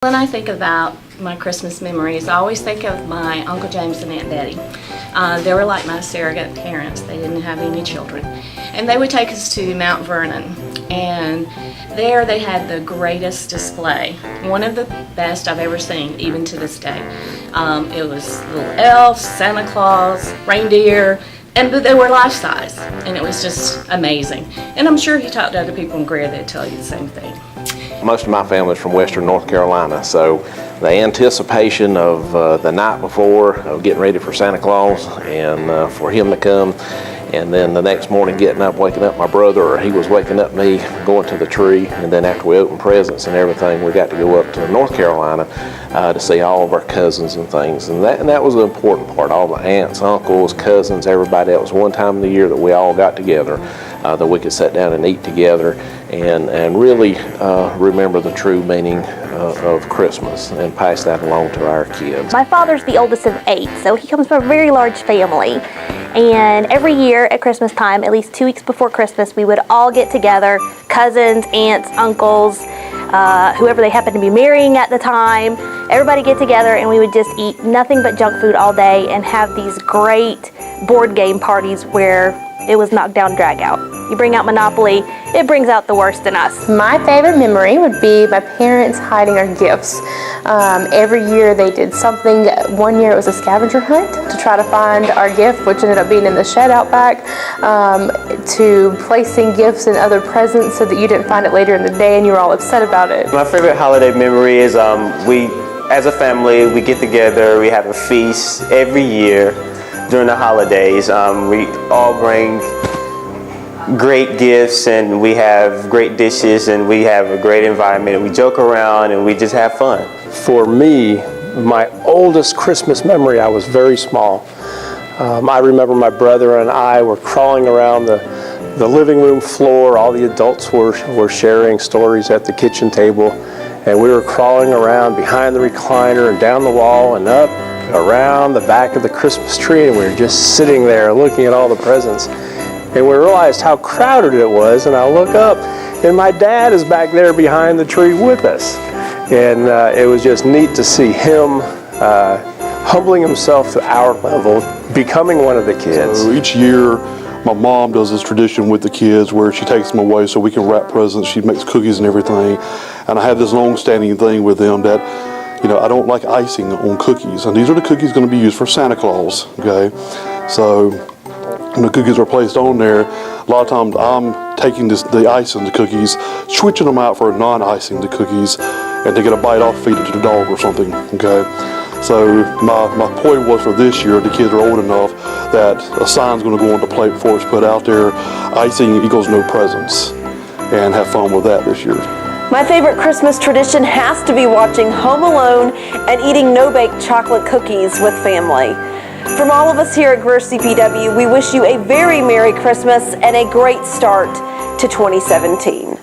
When I think about my Christmas memories, I always think of my Uncle James and Aunt Betty. They were like my surrogate parents. They didn't have any children. And they would take us to Mount Vernon. And there they had the greatest display. One of the best I've ever seen, even to this day. It was little elves, Santa Claus, reindeer, and they were life-size. And it was just amazing. And I'm sure if you talk to other people in Greer, they'd tell you the same thing. Most of my family is from Western North Carolina, so the anticipation of the night before of getting ready for Santa Claus and for him to come, and then the next morning getting up, waking up my brother, or he was waking up me, going to the tree, and then after we opened presents and everything, we got to go up to North Carolina to see all of our cousins and things, and that was the important part. All the aunts, uncles, cousins, everybody. That was one time of the year that we all got together, that we could sit down and eat together and really remember the true meaning of Christmas and pass that along to our kids. My father's the oldest of 8, so he comes from a very large family. And every year at Christmas time, at least 2 weeks before Christmas, we would all get together, cousins, aunts, uncles, whoever they happened to be marrying at the time. Everybody get together and we would just eat nothing but junk food all day and have these great board game parties where it was knock down, drag out. You bring out Monopoly, it brings out the worst in us. My favorite memory would be my parents hiding our gifts. Every year they did something. One year it was a scavenger hunt to try to find our gift, which ended up being in the shed out back, to placing gifts and other presents so that you didn't find it later in the day and you were all upset about it. My favorite holiday memory is as a family, we get together, we have a feast every year during the holidays. We all bring great gifts and we have great dishes and we have a great environment and we joke around and we just have fun. For me, my oldest Christmas memory, I was very small. I remember my brother and I were crawling around the living room floor. All the adults were sharing stories at the kitchen table, and we were crawling around behind the recliner and down the wall and up around the back of the Christmas tree, and we were just sitting there looking at all the presents. And we realized how crowded it was, and I look up and my dad is back there behind the tree with us. And it was just neat to see him humbling himself to our level, becoming one of the kids. So each year my mom does this tradition with the kids where she takes them away so we can wrap presents. She makes cookies and everything. And I have this long-standing thing with them that, I don't like icing on cookies. And these are the cookies going to be used for Santa Claus, okay? So when the cookies are placed on there, a lot of times I'm taking the ice in the cookies, switching them out for non-icing the cookies, and to get a bite off, feed it to the dog or something, okay? So my point was for this year, the kids are old enough that a sign's going to go on the plate before it's put out there, icing equals no presents, and have fun with that this year. My favorite Christmas tradition has to be watching Home Alone and eating no-bake chocolate cookies with family. From all of us here at Greer CPW, we wish you a very Merry Christmas and a great start to 2017.